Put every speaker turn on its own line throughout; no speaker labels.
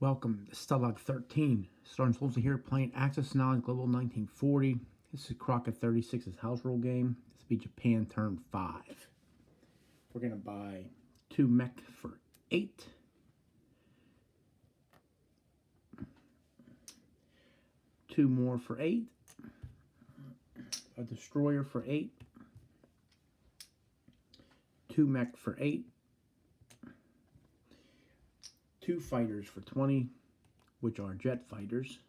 Welcome to Stalag 13. Starting Soldier here playing Axis&Allies Global 1940. This is Crockett 36's house rule game. This will be Japan turn 5. We're going to buy 2 mech for 8. Two more for 8. A destroyer for 8. 2 mech for 8. 2 fighters for 20, which are jet fighters.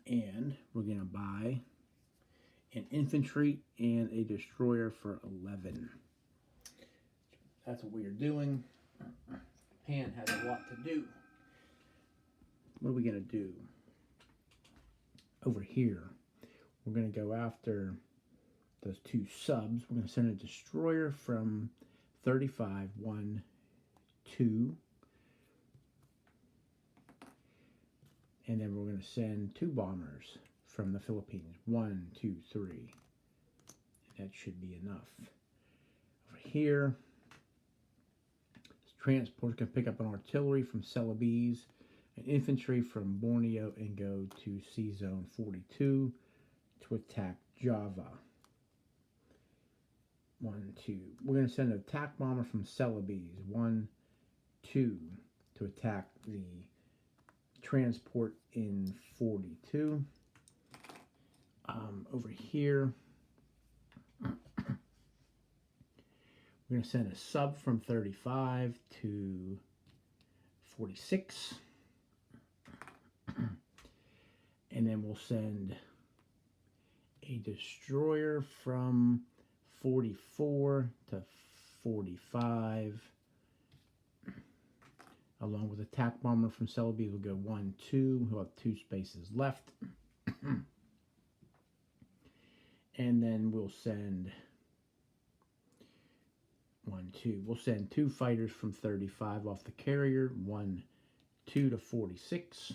And we're going to buy an infantry and a destroyer for 11. That's what we are doing. Japan has a lot to do. What are we going to do? Over here, we're going to go after those 2 subs. We're going to send a destroyer from 35, 1, 2, and then we're going to send 2 bombers from the Philippines, 1, 2, 3. That should be enough. Over here, this transport's going to pick up an artillery from Celebes, an infantry from Borneo, and go to Sea Zone 42 to attack Java. 1, 2. We're going to send an attack bomber from Celebes, 1, 2, to attack the transport in 42. Over here, we're going to send a sub from 35 to 46. And then we'll send a destroyer from 44 to 45. Along with attack bomber from Celebes, we'll go 1, 2. We'll have 2 spaces left. And then we'll send 1, 2. We'll send 2 fighters from 35 off the carrier. 1, 2 to 46.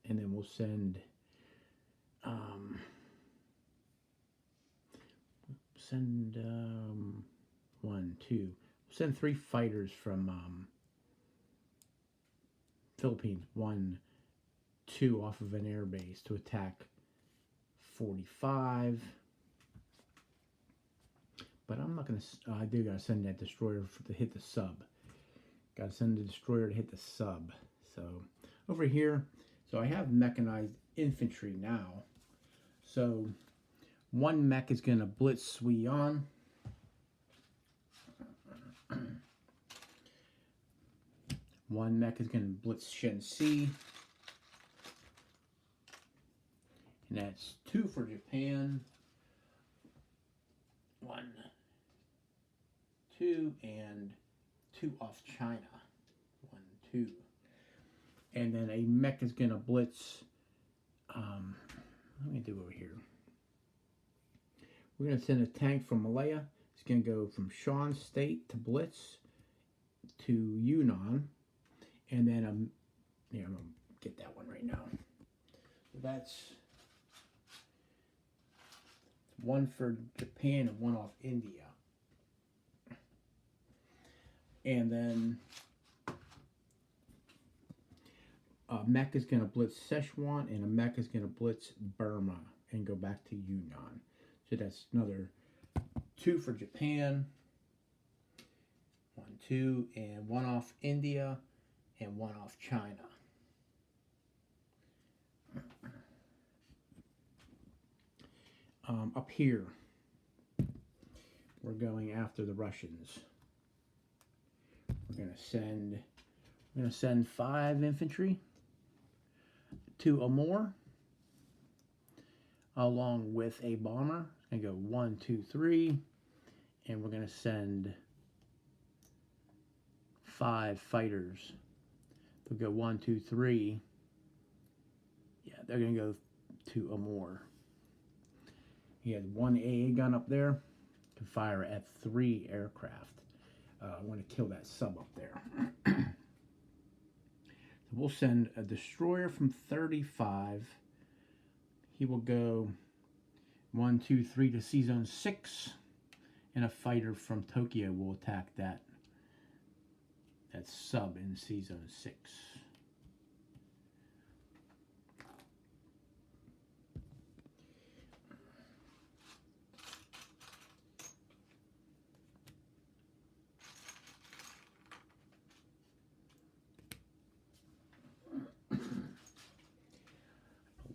And then we'll send 1, 2. Send 3 fighters from Philippines, 1, 2 off of an air base to attack 45. But I'm not going to, I do got to send that destroyer to hit the sub. Got to send the destroyer to hit the sub. So over here, so I have mechanized infantry now. So 1 mech is going to blitz Suion. One mech is going to blitz Shensi. And that's 2 for Japan. 1, 2, and 2 off China. 1, 2. And then a mech is going to blitz. Let me do over here. We're going to send a tank from Malaya. It's going to go from Shan State to blitz to Yunnan. And then I'm going to get that one right now. So that's 1 for Japan and 1 off India. And then a mech is going to blitz Szechuan, and a mech is going to blitz Burma and go back to Yunnan. So that's another 2 for Japan, 1, 2, and 1 off India, and 1 off China. Up here, we're going after the Russians. We're going to send 5 infantry to Amur, along with a bomber. It's going to go 1, 2, 3, and we're going to send 5 fighters. They'll go 1, 2, 3. Yeah, they're going to go to Amur. He has 1 AA gun up there to fire at 3 aircraft. I want to kill that sub up there. So we'll send a destroyer from 35. He will go 1, 2, 3 to Sea Zone 6. And a fighter from Tokyo will attack that That's sub in C Zone 6.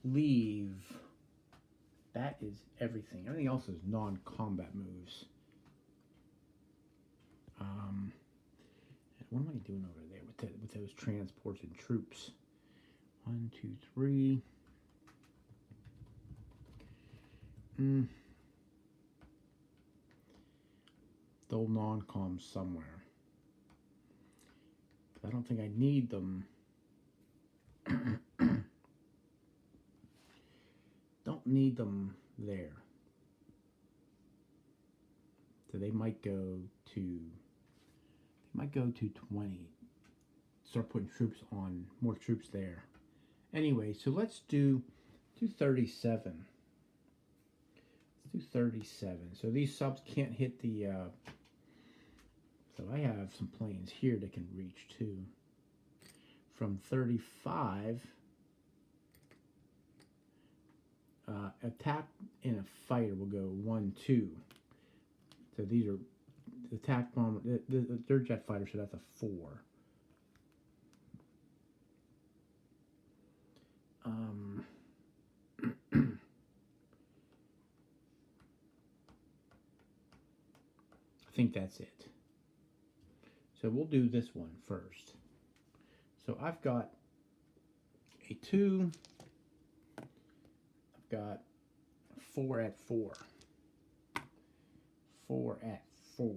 Leave. That is everything. Everything else is non-combat moves. What am I doing over there with those transports and troops? 1, 2, 3. They'll non-com somewhere. I don't think I need them. Don't need them there. So they might go to 20. Start putting troops on, more troops there. Anyway, so let's do 37. Let's do 37. So these subs can't hit the so I have some planes here that can reach too. From 35, attack in a fighter will go 1, 2. So these are the attack bomber. They're jet fighters, so that's a 4. I think that's it. So we'll do this one first. So I've got a 2. I've got 4 at 4. 4 at 4.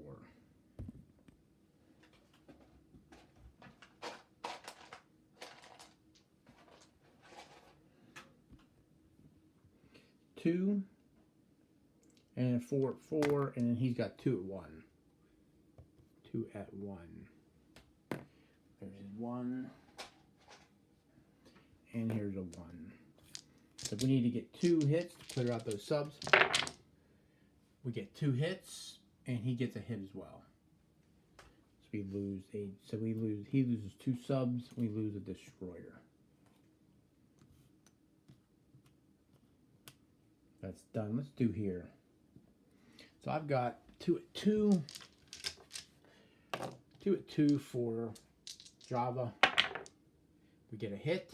Two and 4 at 4, and then he's got 2 at 1. 2 at 1. There's his 1, and here's a 1. So we need to get 2 hits to clear out those subs. We get 2 hits, and he gets a hit as well. So we lose he loses 2 subs, we lose a destroyer. That's done. Let's do here. So I've got 2 at 2. 2 at 2 for Java. We get a hit,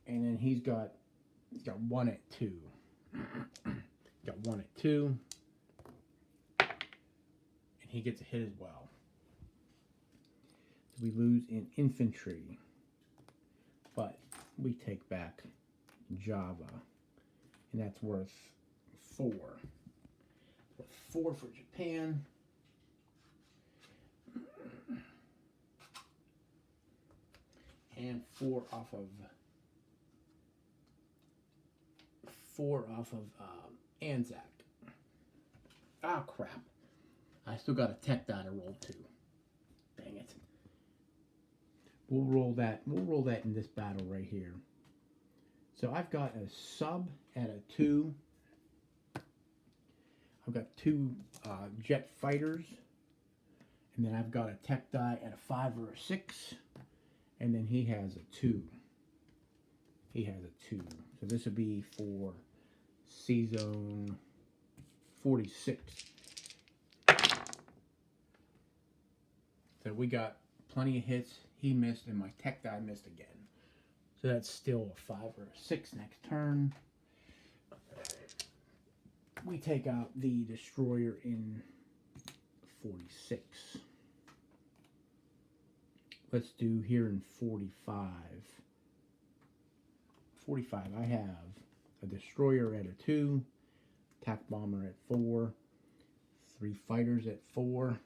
and then he's got 1 at 2. Got 1 at 2, and he gets a hit as well. So we lose in infantry, but we take back Java, and that's worth 4. Worth 4 for Japan. And 4 off of Anzac. Ah, crap. I still got a tech die to roll too. Dang it. We'll roll that in this battle right here. So I've got a sub at a 2. I've got 2 jet fighters. And then I've got a tech die at a 5 or a 6. And then he has a 2. He has a 2. So this would be for C Zone 46. So we got plenty of hits. He missed, and my tech die missed again. So that's still a 5 or a 6 next turn. We take out the destroyer in 46. Let's do here in 45. 45, I have a destroyer at a 2, attack bomber at 4, 3 fighters at 4,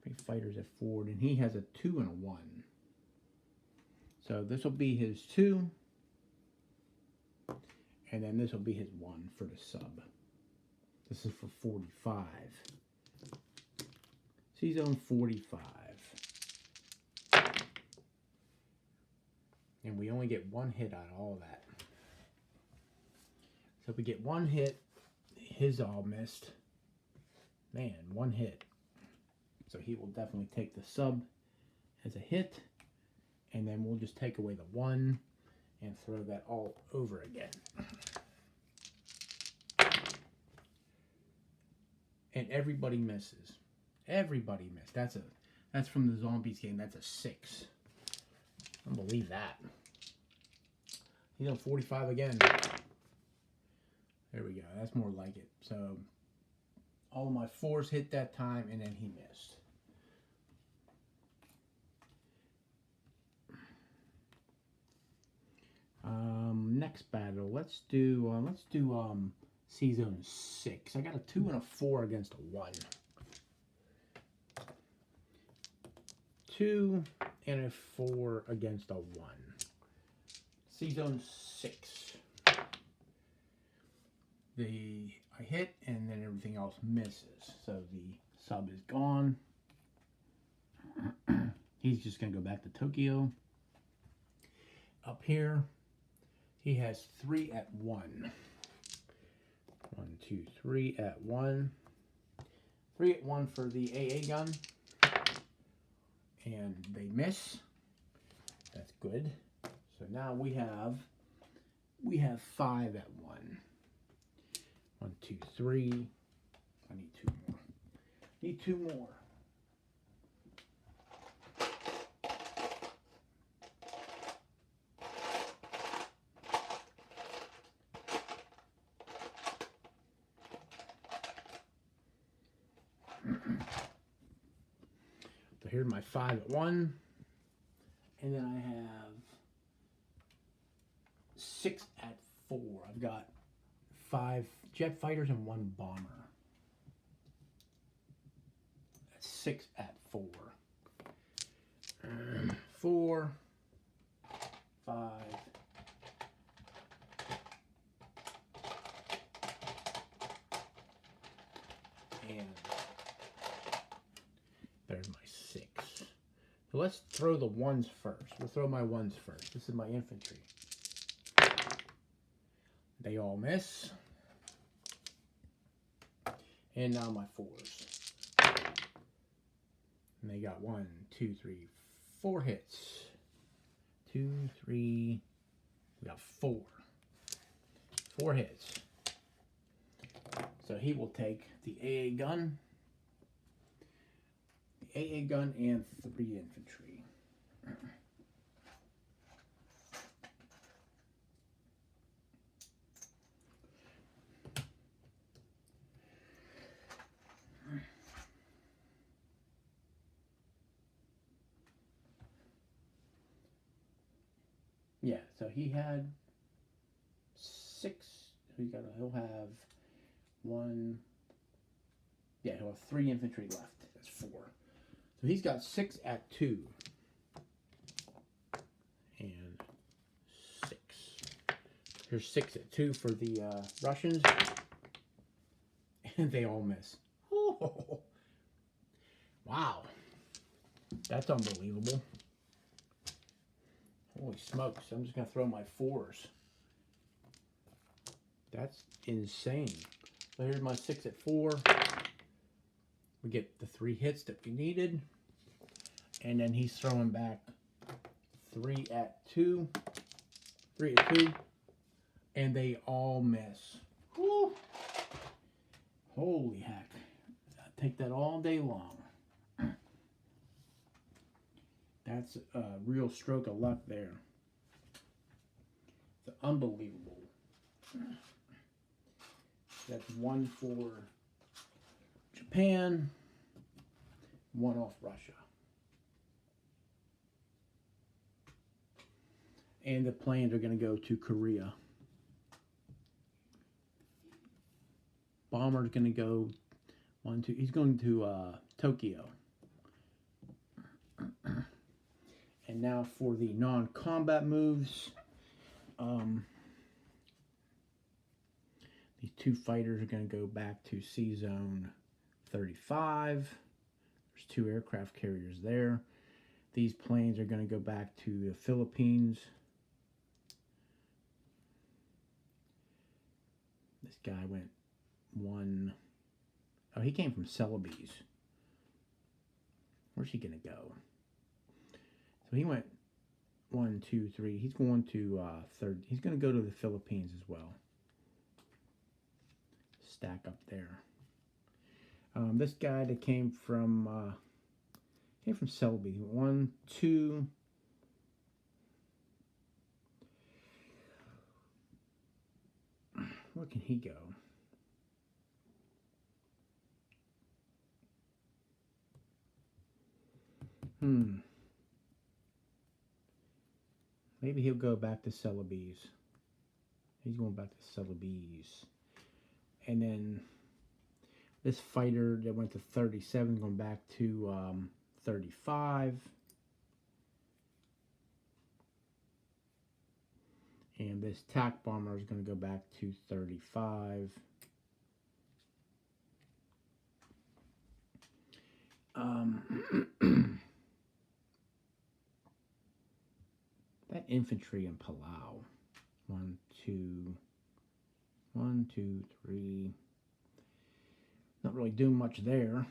3 fighters at 4, and he has a 2 and a 1. So this will be his 2, and then this will be his 1 for the sub. This is for 45. C-Zone 45. And we only get 1 hit out of all that. So if we get 1 hit, his all missed. Man, 1 hit. So he will definitely take the sub as a hit. And then we'll just take away the 1 and throw that all over again. And everybody misses. Everybody missed. That's from the zombies game. That's a 6. I don't believe that. He's on 45 again. There we go. That's more like it. So all of my 4s hit that time, and then he missed. Next battle. Let's do C Zone 6. I got a 2 and a 4 against a 1. 2 and a 4 against a 1. C Zone 6. I hit and then everything else misses. So the sub is gone. He's just going to go back to Tokyo. Up here, he has 3 at 1. 1, 2, 3 at 1. 3 at 1 for the AA gun. And they miss. That's good. So now we have 5 at 1. 1, 2, 3. I need 2 more. Need 2 more. So here's my 5 at 1. And then I have 6 at 4. I've got 5 jet fighters and 1 bomber. That's 6 at 4. 4, 5. And there's my 6. So let's throw the 1s first. We'll throw my 1s first. This is my infantry. They all miss. And now my 4s. And they got 1, 2, 3, 4 hits. 2, 3. We got 4. 4 hits. So he will take the AA gun. The AA gun and 3 infantry. Yeah, so he had 6. He'll have 1. Yeah, he'll have 3 infantry left. That's 4. So he's got 6 at 2. And 6. Here's 6 at 2 for the Russians. And they all miss. Oh, wow. That's unbelievable. Holy smokes. I'm just going to throw my 4s. That's insane. So here's my 6 at 4. We get the 3 hits that we needed. And then he's throwing back 3 at 2. 3 at 2. And they all miss. Woo. Holy heck. I'll take that all day long. That's a real stroke of luck there. It's unbelievable. That's 1 for Japan, 1 off Russia. And the planes are going to go to Korea. Bomber's going to go 1, 2. He's going to Tokyo. And now for the non-combat moves. These 2 fighters are going to go back to C Zone 35. There's 2 aircraft carriers there. These planes are going to go back to the Philippines. This guy went 1. Oh, he came from Celebes. Where's he gonna go? So he went 1, 2, 3. He's going to third. He's gonna go to the Philippines as well. Stack up there. This guy that came from Selby. 1, 2. Where can he go? Maybe he'll go back to Celebes. He's going back to Celebes. And then this fighter that went to 37 going back to 35. And this TAC bomber is going to go back to 35. That infantry in Palau. 1, 2, 1, 2, 3. Not really doing much there.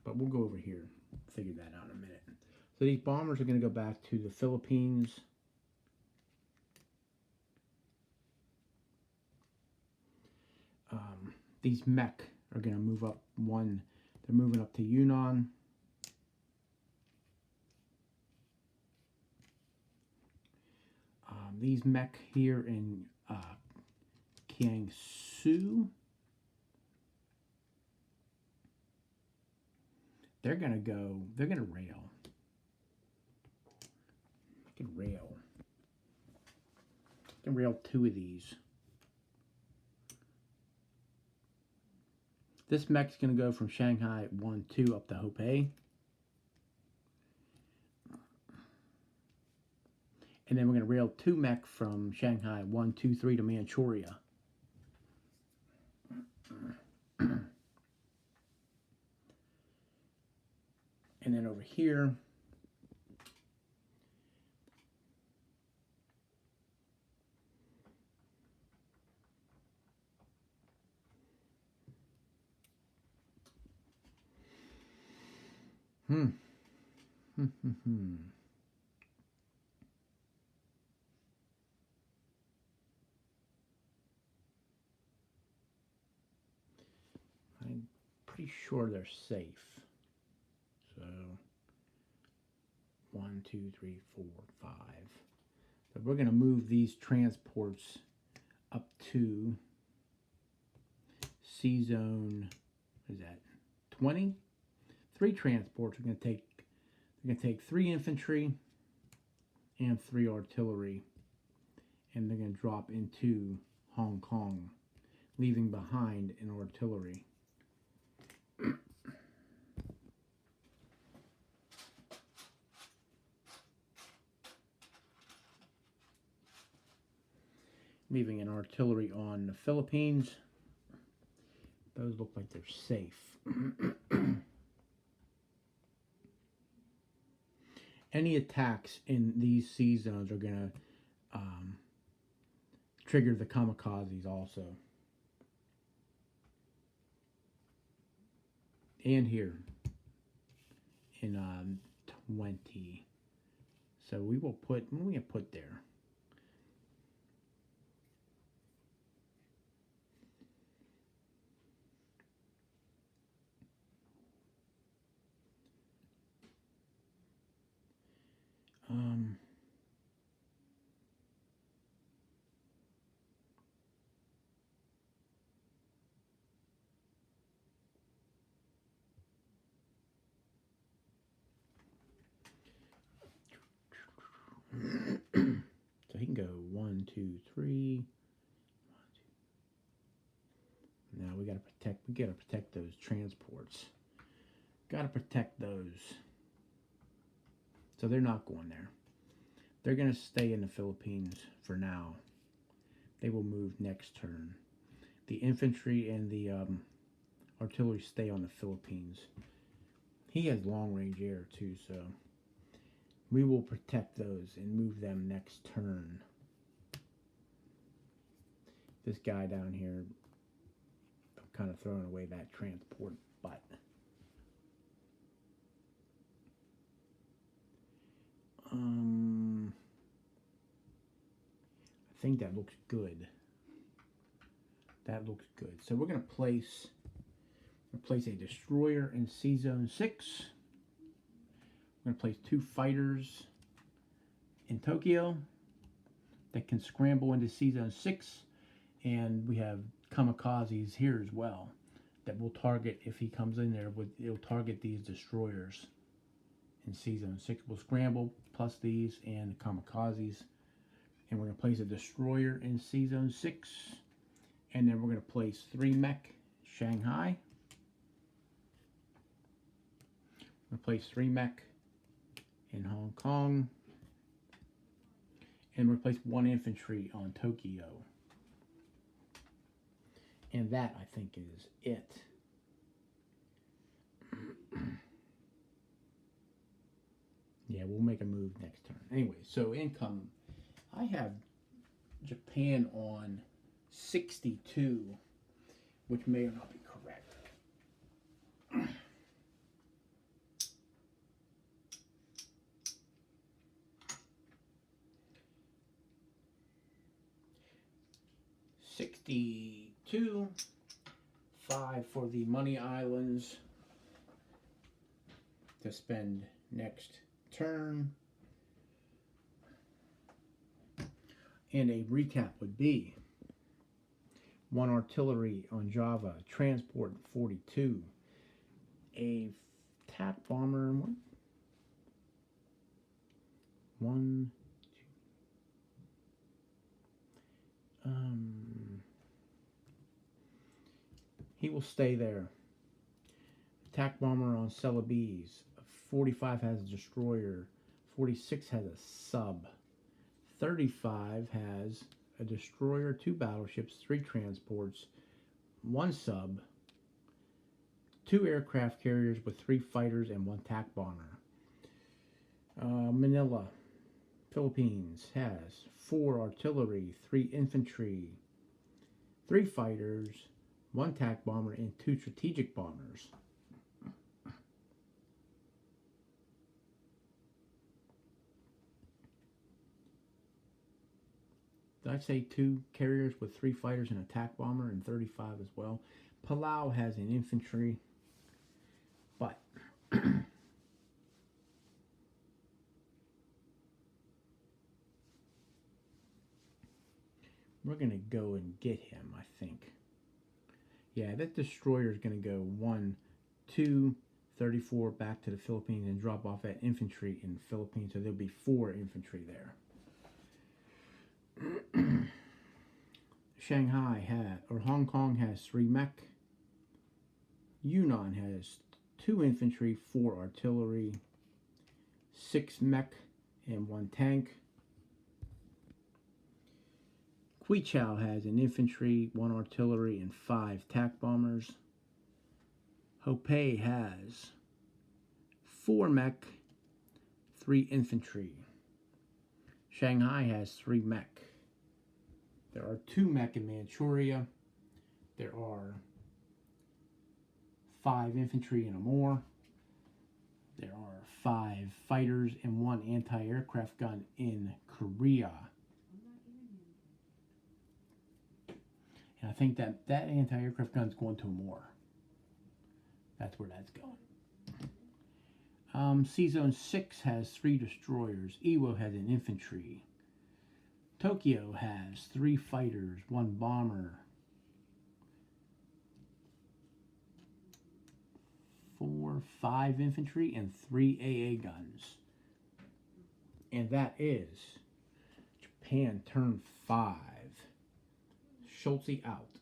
But we'll go over here. Figure that out in a minute. So these bombers are going to go back to the Philippines. These mech are going to move up one. They're moving up to Yunnan. These mech here in Kiangsu, they're going to rail. I can rail. I can rail 2 of these. This mech's going to go from Shanghai 1, 2 up to Hopei. And then we're going to rail 2 mech from Shanghai 1, 2, 3 to Manchuria. And then over here, I'm pretty sure they're safe. So 1, 2, 3, 4, 5. So we're going to move these transports up to C zone. What is that? 20. 3 transports. We're going to take 3 infantry and 3 artillery, and they're going to drop into Hong Kong, leaving behind an artillery. Leaving an artillery on the Philippines. Those look like they're safe. Any attacks in these sea zones are going to trigger the kamikazes also. And here in 20. So we will put, what are we going to put there? So he can go 1, 2, 3. Now we gotta protect those transports. Gotta protect those. So they're not going there. They're gonna stay in the Philippines for now. They will move next turn. The infantry and the artillery stay on the Philippines. He has long range air too, so we will protect those and move them next turn. This guy down here, I'm kind of throwing away that transport butt. I think that looks good. That looks good. So we're going to place a destroyer in C Zone 6. We're going to place 2 fighters in Tokyo that can scramble into C Zone 6. And we have kamikazes here as well that will target, if he comes in there, it'll target these destroyers in C Zone 6. We'll scramble plus these and the kamikazes. And we're going to place a destroyer in C Zone 6. And then we're going to place 3 mech Shanghai. We're going to place 3 mech in Hong Kong. And we're going to place 1 infantry on Tokyo. And that, I think, is it. Yeah, we'll make a move next turn. Anyway, so income. I have Japan on 62, which may or not be correct. $62, 5 for the money islands to spend next turn. And a recap would be 1 artillery on Java, transport 42, a attack bomber, one, he will stay there. Attack bomber on Celebes, 45 has a destroyer, 46 has a sub, 35 has a destroyer, 2 battleships, 3 transports, 1 sub, 2 aircraft carriers with 3 fighters and 1 attack bomber. Manila, Philippines has 4 artillery, 3 infantry, 3 fighters, 1 attack bomber, and 2 strategic bombers. Did I say 2 carriers with 3 fighters and attack bomber and 35 as well? Palau has an infantry, but we're going to go and get him, I think. Yeah, that destroyer is going to go 1, 2, 34 back to the Philippines and drop off that infantry in the Philippines, so there'll be 4 infantry there. Shanghai Hong Kong has 3 mech. Yunnan has 2 infantry, 4 artillery, 6 mech, and 1 tank. Kwichao has an infantry, 1 artillery, and 5 attack bombers. Hopei has 4 mech, 3 infantry. Shanghai has 3 mech. There are 2 mech in Manchuria. There are 5 infantry in Amur. There are 5 fighters and 1 anti-aircraft gun in Korea. And I think that anti-aircraft gun is going to Amur. That's where that's going. C Zone 6 has 3 destroyers. Iwo has an infantry. Tokyo has 3 fighters, 1 bomber, 5 infantry, and 3 AA guns. And that is Japan turn 5. Schultze out.